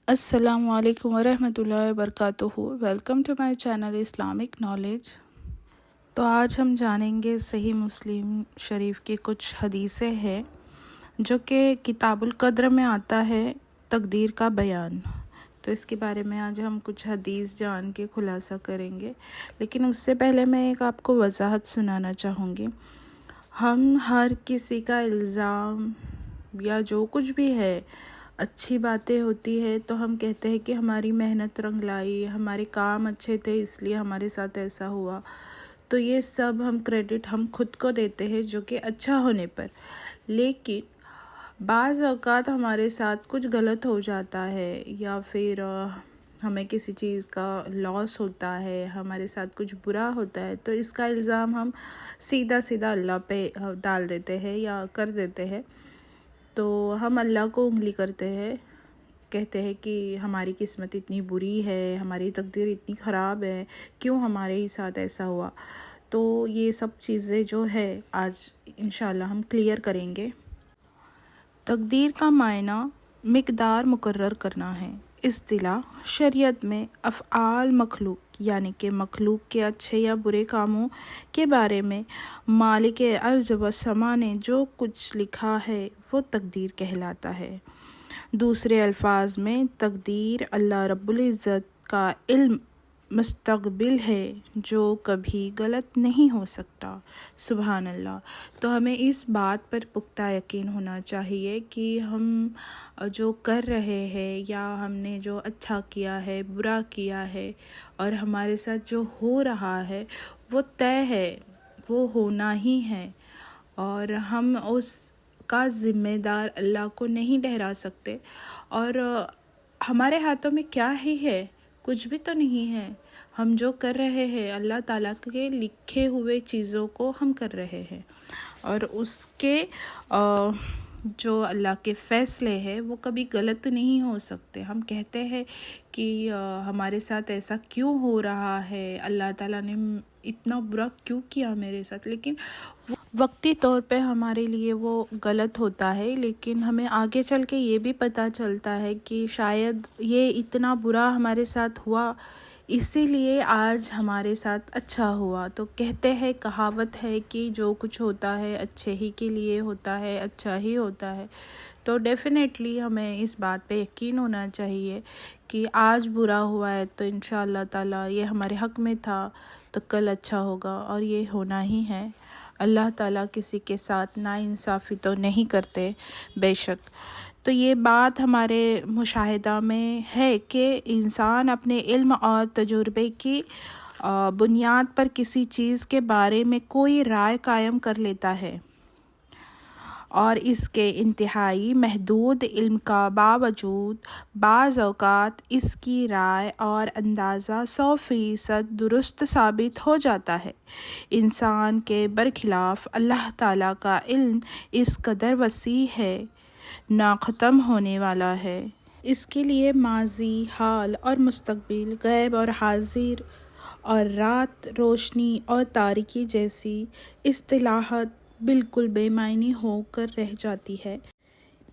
السلام علیکم ورحمۃ اللہ وبرکاتہ۔ Welcome to my channel Islamic knowledge. تو آج ہم جانیں گے صحیح مسلم شریف کی کچھ حدیثیں ہیں جو کہ کتاب القدر میں آتا ہے، تقدیر کا بیان۔ تو اس کے بارے میں آج ہم کچھ حدیث جان کے خلاصہ کریں گے، لیکن اس سے پہلے میں ایک آپ کو وضاحت سنانا چاہوں گی۔ ہم ہر کسی کا الزام یا جو کچھ بھی ہے، اچھی باتیں ہوتی ہے تو ہم کہتے ہیں کہ ہماری محنت رنگ لائی، ہمارے کام اچھے تھے اس لیے ہمارے ساتھ ایسا ہوا، تو یہ سب ہم کریڈٹ ہم خود کو دیتے ہیں جو کہ اچھا ہونے پر۔ لیکن بعض اوقات ہمارے ساتھ کچھ غلط ہو جاتا ہے یا پھر ہمیں کسی چیز کا لاس ہوتا ہے، ہمارے ساتھ کچھ برا ہوتا ہے، تو اس کا الزام ہم سیدھا اللہ پہ ڈال دیتے ہیں یا کر دیتے ہیں۔ تو ہم اللہ کو انگلی کرتے ہیں، کہتے ہیں کہ ہماری قسمت اتنی بری ہے، ہماری تقدیر اتنی خراب ہے، کیوں ہمارے ہی ساتھ ایسا ہوا۔ تو یہ سب چیزیں جو ہے آج انشاءاللہ ہم کلیئر کریں گے۔ تقدیر کا معنی مقدار مقرر کرنا ہے۔ اصطلاح شریعت میں افعال مخلوق یعنی کہ مخلوق کے اچھے یا برے کاموں کے بارے میں مالک ارض و سما نے جو کچھ لکھا ہے وہ تقدیر کہلاتا ہے۔ دوسرے الفاظ میں تقدیر اللہ رب العزت کا علم مستقبل ہے جو کبھی غلط نہیں ہو سکتا۔ سبحان اللہ۔ تو ہمیں اس بات پر پختہ یقین ہونا چاہیے کہ ہم جو کر رہے ہیں یا ہم نے جو اچھا کیا ہے، برا کیا ہے، اور ہمارے ساتھ جو ہو رہا ہے وہ طے ہے، وہ ہونا ہی ہے، اور ہم اس کا ذمہ دار اللہ کو نہیں ٹھہرا سکتے، اور ہمارے ہاتھوں میں کیا ہی ہے، کچھ بھی تو نہیں ہے۔ ہم جو کر رہے ہیں اللہ تعالیٰ کے لکھے ہوئے چیزوں کو ہم کر رہے ہیں، اور اس کے جو اللہ کے فیصلے ہیں وہ کبھی غلط نہیں ہو سکتے۔ ہم کہتے ہیں کہ ہمارے ساتھ ایسا کیوں ہو رہا ہے، اللہ تعالیٰ نے اتنا برا کیوں کیا میرے ساتھ، لیکن وقتی طور پہ ہمارے لیے وہ غلط ہوتا ہے، لیکن ہمیں آگے چل کے یہ بھی پتہ چلتا ہے کہ شاید یہ اتنا برا ہمارے ساتھ ہوا اسی لیے آج ہمارے ساتھ اچھا ہوا۔ تو کہتے ہیں، کہاوت ہے کہ جو کچھ ہوتا ہے اچھے ہی کے لیے ہوتا ہے، اچھا ہی ہوتا ہے۔ تو ڈیفینیٹلی ہمیں اس بات پہ یقین ہونا چاہیے کہ آج برا ہوا ہے تو انشاءاللہ تعالیٰ یہ ہمارے حق میں تھا تو کل اچھا ہوگا، اور یہ ہونا ہی ہے۔ اللہ تعالیٰ کسی کے ساتھ ناانصافی تو نہیں کرتے بے شک۔ تو یہ بات ہمارے مشاہدہ میں ہے کہ انسان اپنے علم اور تجربے کی بنیاد پر کسی چیز کے بارے میں کوئی رائے قائم کر لیتا ہے، اور اس کے انتہائی محدود علم کا باوجود بعض اوقات اس کی رائے اور اندازہ 100% درست ثابت ہو جاتا ہے۔ انسان کے برخلاف اللہ تعالیٰ کا علم اس قدر وسیع ہے، نہ ختم ہونے والا ہے۔ اس کے لیے ماضی، حال اور مستقبل، غیب اور حاضر، اور رات، روشنی اور تاریکی جیسی اصطلاحات بالکل بے معنی ہو کر رہ جاتی ہے۔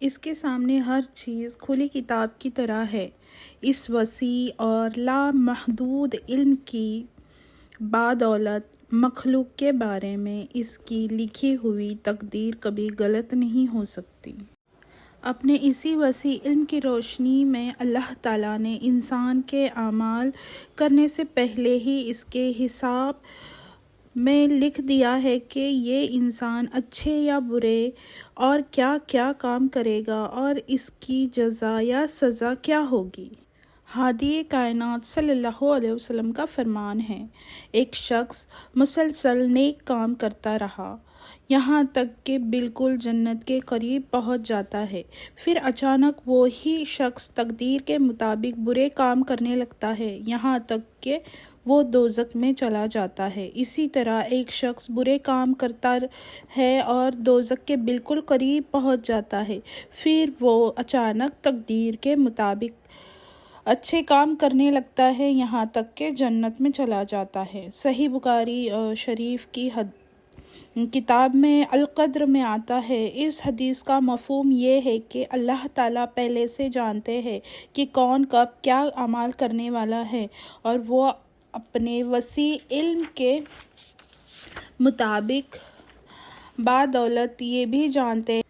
اس کے سامنے ہر چیز کھلی کتاب کی طرح ہے۔ اس وسیع اور لامحدود علم کی بدولت مخلوق کے بارے میں اس کی لکھی ہوئی تقدیر کبھی غلط نہیں ہو سکتی۔ اپنے اسی وسیع علم کی روشنی میں اللہ تعالیٰ نے انسان کے اعمال کرنے سے پہلے ہی اس کے حساب میں لکھ دیا ہے کہ یہ انسان اچھے یا برے اور کیا کیا کام کرے گا، اور اس کی جزا یا سزا کیا ہوگی۔ ہادی کائنات صلی اللہ علیہ وسلم کا فرمان ہے، ایک شخص مسلسل نیک کام کرتا رہا یہاں تک کہ بالکل جنت کے قریب پہنچ جاتا ہے، پھر اچانک وہی شخص تقدیر کے مطابق برے کام کرنے لگتا ہے یہاں تک کہ وہ دوزخ میں چلا جاتا ہے۔ اسی طرح ایک شخص برے کام کرتا ہے اور دوزخ کے بالکل قریب پہنچ جاتا ہے، پھر وہ اچانک تقدیر کے مطابق اچھے کام کرنے لگتا ہے یہاں تک کہ جنت میں چلا جاتا ہے۔ صحیح بخاری شریف کی کتاب میں القدر میں آتا ہے۔ اس حدیث کا مفہوم یہ ہے کہ اللہ تعالیٰ پہلے سے جانتے ہیں کہ کون کب کیا اعمال کرنے والا ہے، اور وہ اپنے وسیع علم کے مطابق بدولت یہ بھی جانتے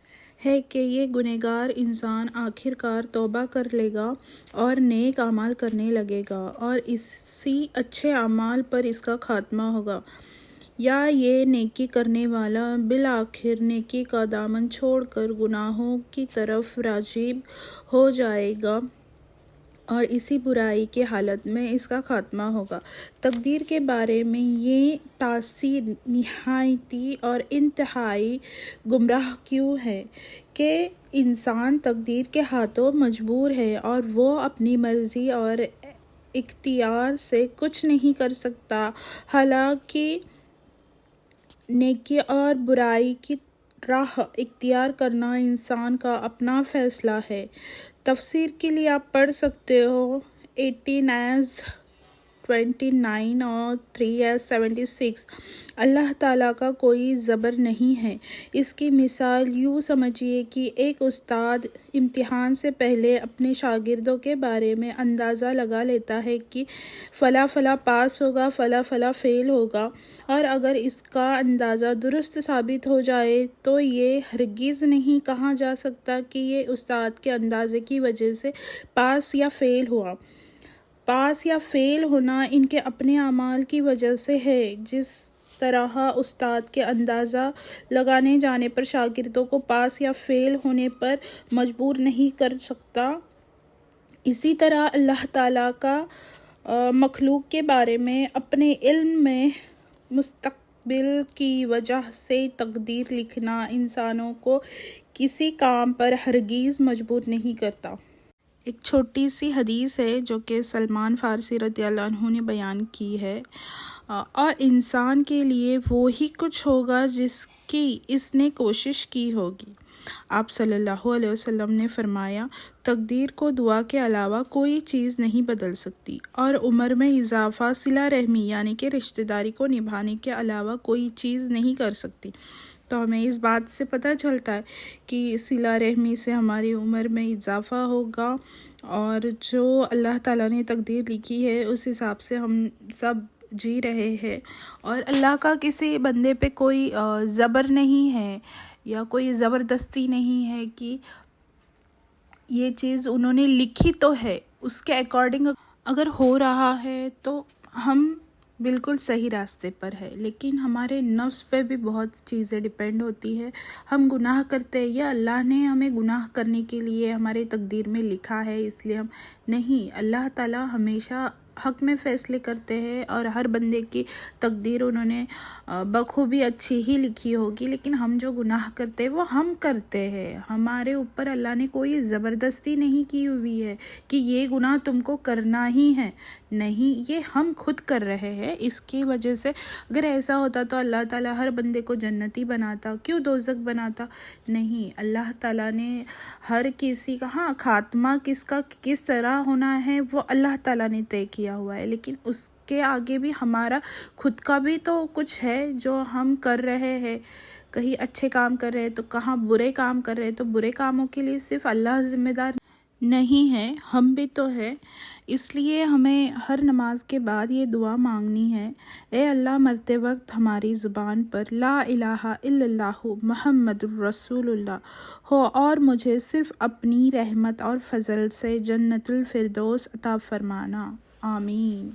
ہے کہ یہ گنہگار انسان آخر کار توبہ کر لے گا اور نیک اعمال کرنے لگے گا، اور اسی اچھے اعمال پر اس کا خاتمہ ہوگا، یا یہ نیکی کرنے والا بالآخر نیکی کا دامن چھوڑ کر گناہوں کی طرف راغب ہو جائے گا، اور اسی برائی کی حالت میں اس کا خاتمہ ہوگا۔ تقدیر کے بارے میں یہ تاثیر نہایتی اور انتہائی گمراہ کیوں ہے کہ انسان تقدیر کے ہاتھوں مجبور ہے، اور وہ اپنی مرضی اور اختیار سے کچھ نہیں کر سکتا، حالانکہ نیکی اور برائی کی راہ اختیار کرنا انسان کا اپنا فیصلہ ہے۔ تفسیر کے لیے آپ پڑھ سکتے ہو 18:29 اور 3:76۔ اللہ تعالیٰ کا کوئی زبر نہیں ہے۔ اس کی مثال یوں سمجھیے کہ ایک استاد امتحان سے پہلے اپنے شاگردوں کے بارے میں اندازہ لگا لیتا ہے کہ فلاں فلاں پاس ہوگا، فلاں فلاں فیل ہوگا، اور اگر اس کا اندازہ درست ثابت ہو جائے تو یہ ہرگز نہیں کہا جا سکتا کہ یہ استاد کے اندازے کی وجہ سے پاس یا فیل ہوا۔ پاس یا فیل ہونا ان کے اپنے اعمال کی وجہ سے ہے۔ جس طرح استاد کے اندازہ لگانے جانے پر شاگردوں کو پاس یا فیل ہونے پر مجبور نہیں کر سکتا، اسی طرح اللہ تعالیٰ کا مخلوق کے بارے میں اپنے علم میں مستقبل کی وجہ سے تقدیر لکھنا انسانوں کو کسی کام پر ہرگز مجبور نہیں کرتا۔ ایک چھوٹی سی حدیث ہے جو کہ سلمان فارسی رضی اللہ عنہ نے بیان کی ہے، اور انسان کے لیے وہی کچھ ہوگا جس کی اس نے کوشش کی ہوگی۔ آپ صلی اللہ علیہ وسلم نے فرمایا، تقدیر کو دعا کے علاوہ کوئی چیز نہیں بدل سکتی، اور عمر میں اضافہ صلہ رحمی یعنی کہ رشتہ داری کو نبھانے کے علاوہ کوئی چیز نہیں کر سکتی۔ تو ہمیں اس بات سے پتہ چلتا ہے کہ صلہ رحمی سے ہماری عمر میں اضافہ ہوگا، اور جو اللہ تعالیٰ نے تقدیر لکھی ہے اس حساب سے ہم سب جی رہے ہیں، اور اللہ کا کسی بندے پہ کوئی زبر نہیں ہے یا کوئی زبردستی نہیں ہے کہ یہ چیز انہوں نے لکھی تو ہے، اس کے اکارڈنگ اگر ہو رہا ہے تو ہم بالکل صحیح راستے پر ہے، لیکن ہمارے نفس پہ بھی بہت چیزیں ڈیپینڈ ہوتی ہے۔ ہم گناہ کرتے ہیں یا اللہ نے ہمیں گناہ کرنے کے لیے ہمارے تقدیر میں لکھا ہے اس لیے ہم نہیں، اللہ تعالیٰ ہمیشہ حق میں فیصلے کرتے ہیں، اور ہر بندے کی تقدیر انہوں نے بخوبی اچھی ہی لکھی ہوگی، لیکن ہم جو گناہ کرتے ہیں وہ ہم کرتے ہیں، ہمارے اوپر اللہ نے کوئی زبردستی نہیں کی ہوئی ہے کہ یہ گناہ تم کو کرنا ہی ہے، نہیں، یہ ہم خود کر رہے ہیں۔ اس کی وجہ سے اگر ایسا ہوتا تو اللہ تعالیٰ ہر بندے کو جنتی بناتا، کیوں دوزخ بناتا؟ نہیں، اللہ تعالیٰ نے ہر کسی کا خاتمہ کس طرح ہونا ہے وہ اللہ تعالیٰ نے طے کیا ہوا ہے، لیکن اس کے آگے بھی ہمارا خود کا بھی تو کچھ ہے جو ہم کر رہے ہیں، کہیں اچھے کام کر رہے ہیں تو کہاں برے کام کر رہے ہیں، تو برے کاموں کے لیے صرف اللہ ذمہ دار نہیں ہے، ہم بھی تو ہے۔ اس لیے ہمیں ہر نماز کے بعد یہ دعا مانگنی ہے، اے اللہ مرتے وقت ہماری زبان پر لا الہ الا اللہ محمد رسول اللہ ہو، اور مجھے صرف اپنی رحمت اور فضل سے جنت الفردوس عطا فرمانا، آمین۔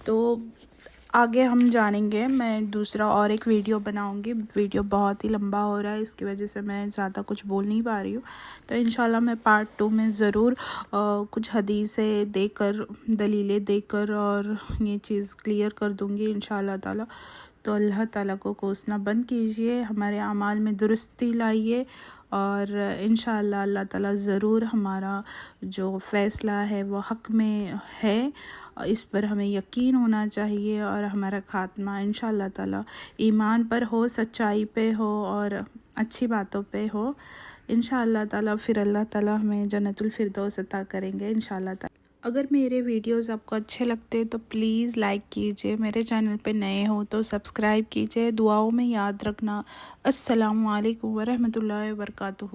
تو آگے ہم جانیں گے، میں دوسرا اور ایک ویڈیو بناؤں گی، ویڈیو بہت ہی لمبا ہو رہا ہے، اس کی وجہ سے میں زیادہ کچھ بول نہیں پا رہی ہوں، تو انشاءاللہ میں پارٹ 2 میں ضرور کچھ حدیثیں دے کر، دلیلیں دے کر اور یہ چیز کلیئر کر دوں گی انشاءاللہ تعالیٰ۔ تو اللہ تعالیٰ کو کوسنا بند کیجئے، ہمارے اعمال میں درستی لائیے، اور انشاءاللہ اللہ تعالیٰ ضرور ہمارا جو فیصلہ ہے وہ حق میں ہے، اس پر ہمیں یقین ہونا چاہیے، اور ہمارا خاتمہ انشاءاللہ تعالیٰ ایمان پر ہو، سچائی پہ ہو، اور اچھی باتوں پہ ہو انشاءاللہ تعالیٰ۔ پھر اللہ تعالیٰ ہمیں جنت الفردوس عطا کریں گے انشاءاللہ تعالیٰ۔ اگر میرے ویڈیوز آپ کو اچھے لگتے تو پلیز لائک کیجئے، میرے چینل پہ نئے ہو تو سبسکرائب کیجئے، دعاؤں میں یاد رکھنا۔ السلام علیکم ورحمۃ اللہ وبرکاتہ۔